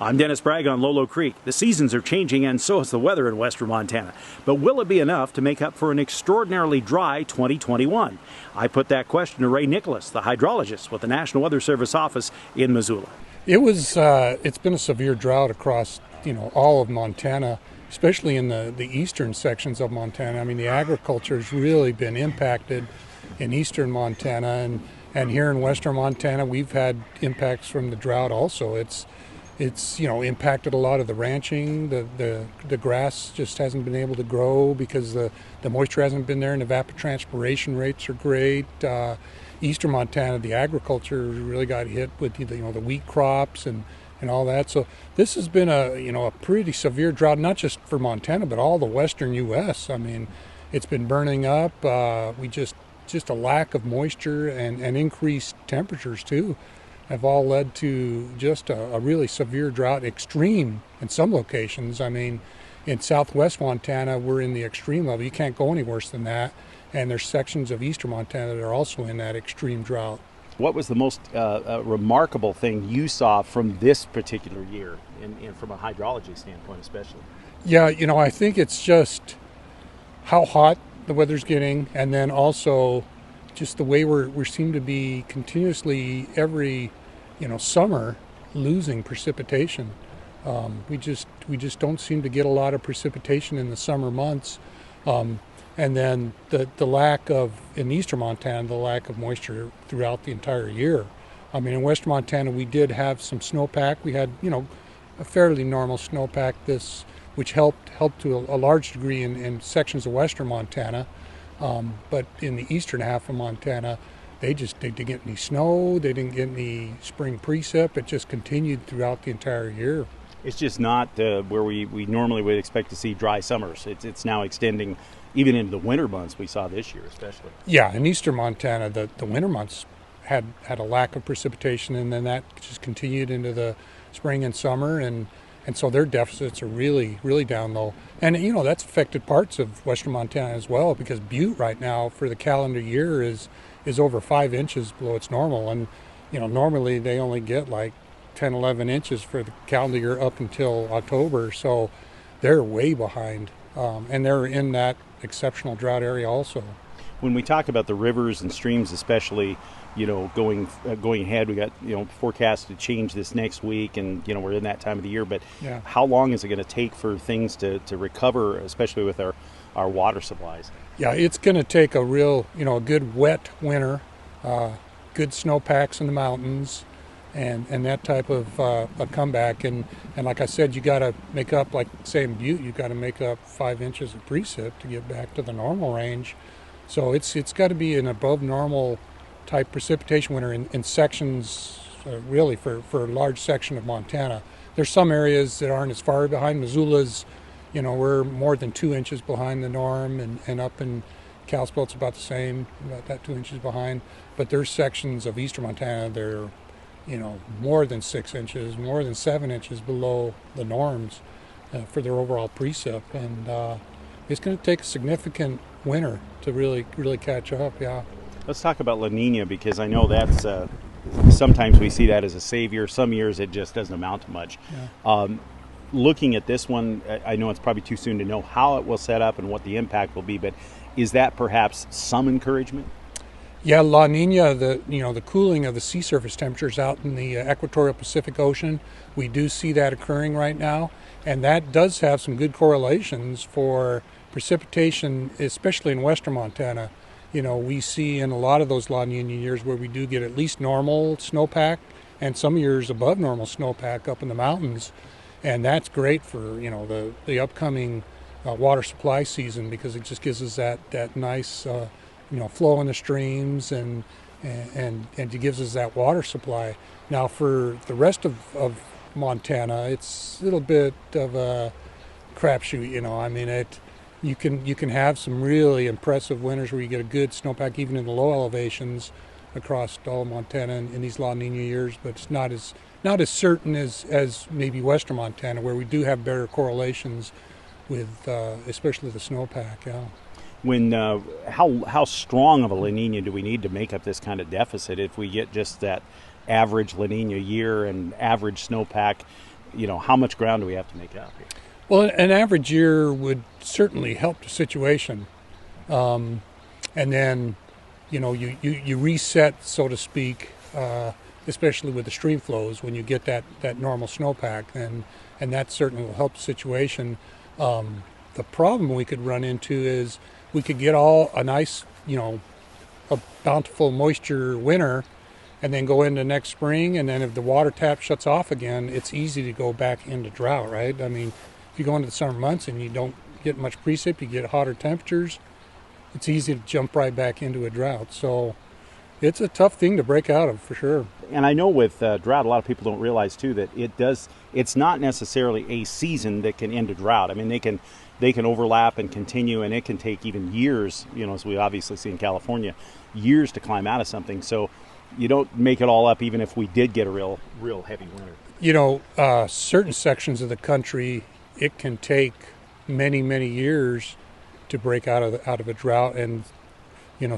I'm Dennis Bragg on Lolo Creek. The seasons are changing and so is the weather in western Montana. But will it be enough to make up for an extraordinarily dry 2021? I put that question to Ray Nickless, the hydrologist with the National Weather Service office in Missoula. It's been a severe drought across, all of Montana, especially in the eastern sections of Montana. I mean, the agriculture has really been impacted in eastern Montana, and here in western Montana, we've had impacts from the drought also. It's impacted a lot of the ranching. The grass just hasn't been able to grow because the moisture hasn't been there, and evapotranspiration rates are great. Eastern Montana, the agriculture really got hit with the wheat crops and all that. So this has been a pretty severe drought, not just for Montana, but all the western U.S. I mean, it's been burning up. We just a lack of moisture and increased temperatures too have all led to just a really severe drought, extreme in some locations. I mean, in southwest Montana, we're in the extreme level. You can't go any worse than that. And there's sections of eastern Montana that are also in that extreme drought. What was the most remarkable thing you saw from this particular year, and from a hydrology standpoint especially? Yeah, I think it's just how hot the weather's getting, and then also just the way we seem to be continuously every summer losing precipitation. We just don't seem to get a lot of precipitation in the summer months, and then the lack of, in eastern Montana, the lack of moisture throughout the entire year. I mean, in western Montana we did have some snowpack. We had a fairly normal snowpack which helped to a large degree in sections of western Montana. But in the eastern half of Montana, they didn't get any snow, they didn't get any spring precip. It just continued throughout the entire year. It's just not where we normally would expect to see dry summers. It's now extending even into the winter months we saw this year especially. Yeah, in eastern Montana, the winter months had a lack of precipitation, and then that just continued into the spring and summer, and so their deficits are really, really down low. And, that's affected parts of western Montana as well, because Butte right now for the calendar year is over 5 inches below its normal. And, normally they only get like 10, 11 inches for the calendar year up until October. So they're way behind. And they're in that exceptional drought area also. When we talk about the rivers and streams especially, going ahead, we got, forecast to change this next week, and, we're in that time of the year, but yeah. How long is it going to take for things to recover, especially with our water supplies? Yeah, it's going to take a real, a good wet winter, good snowpacks in the mountains, and that type of a comeback. And like I said, you got to make up, like say in Butte, you got to make up 5 inches of precip to get back to the normal range. So it's got to be an above normal type precipitation winter in sections, really for a large section of Montana. There's some areas that aren't as far behind. Missoula's, we're more than 2 inches behind the norm, and up in Kalispell it's about the same, about that 2 inches behind. But there's sections of eastern Montana that are, more than 6 inches, more than 7 inches below the norms for their overall precip, and it's going to take a significant winter to really, really catch up. Yeah. Let's talk about La Nina, because I know that's sometimes we see that as a savior. Some years it just doesn't amount to much. Yeah. Looking at this one, I know it's probably too soon to know how it will set up and what the impact will be, but is that perhaps some encouragement? Yeah, La Nina, the cooling of the sea surface temperatures out in the equatorial Pacific Ocean, we do see that occurring right now, and that does have some good correlations for precipitation, especially in western Montana. We see in a lot of those La Nina years where we do get at least normal snowpack, and some years above normal snowpack up in the mountains, and that's great for the upcoming water supply season, because it just gives us that nice flow in the streams, and it gives us that water supply. Now for the rest of Montana, it's a little bit of a crapshoot. I mean, you can have some really impressive winters where you get a good snowpack even in the low elevations across all of Montana in these La Nina years, but it's not as certain as maybe western Montana, where we do have better correlations with especially the snowpack. Yeah. When how strong of a La Nina do we need to make up this kind of deficit? If we get just that average La Nina year and average snowpack, how much ground do we have to make up here? Well, an average year would certainly help the situation. And then, you reset, so to speak, especially with the stream flows when you get that normal snowpack, and that certainly will help the situation. The problem we could run into is we could get a nice, a bountiful moisture winter, and then go into next spring, and then if the water tap shuts off again, it's easy to go back into drought, right? I mean, if you go into the summer months and you don't get much precip, you get hotter temperatures, it's easy to jump right back into a drought. So it's a tough thing to break out of, for sure. And I know with drought, a lot of people don't realize too that it's not necessarily a season that can end a drought. I mean, they can overlap and continue, and it can take even years, as we obviously see in California, years to climb out of something. So you don't make it all up, even if we did get a real heavy winter. Certain sections of the country, it can take many, many years to break out of a drought. And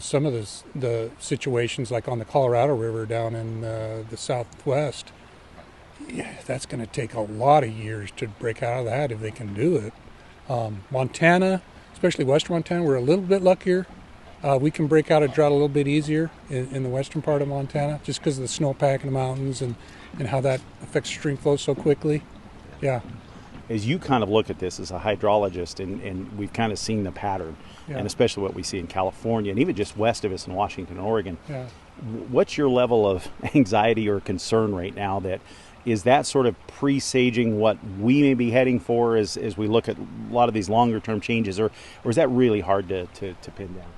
some of the situations, like on the Colorado River down in the Southwest, that's going to take a lot of years to break out of that if they can do it. Montana, especially western Montana, we're a little bit luckier. We can break out a drought a little bit easier in the western part of Montana, just because of the snowpack in the mountains and how that affects stream flow so quickly. Yeah. As you kind of look at this as a hydrologist, and we've kind of seen the pattern, and especially what we see in California, and even just west of us in Washington and Oregon, what's your level of anxiety or concern right now is that sort of presaging what we may be heading for as we look at a lot of these longer term changes, or is that really hard to pin down?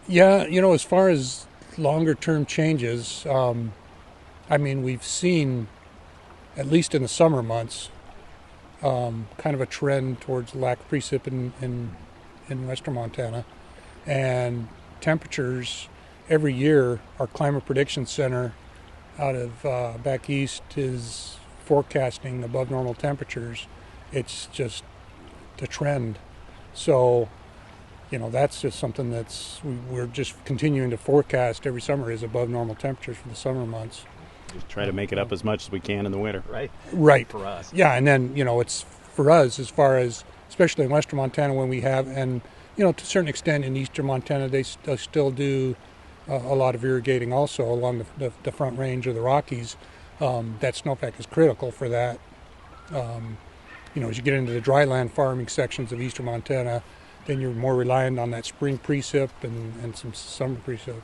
Yeah, as far as longer term changes, we've seen, at least in the summer months, kind of a trend towards lack of precip in western Montana. And temperatures every year, our Climate Prediction Center out of back east is forecasting above normal temperatures. It's just the trend. So, that's just something we're just continuing to forecast every summer is above normal temperatures for the summer months. Just try to make it up as much as we can in the winter, right? Right. For us. Yeah, and then, it's for us as far as, especially in western Montana when we have, and, to a certain extent in eastern Montana, they still do a lot of irrigating also along the front range of the Rockies. That snowpack is critical for that. As you get into the dryland farming sections of eastern Montana, then you're more reliant on that spring precip and some summer precip.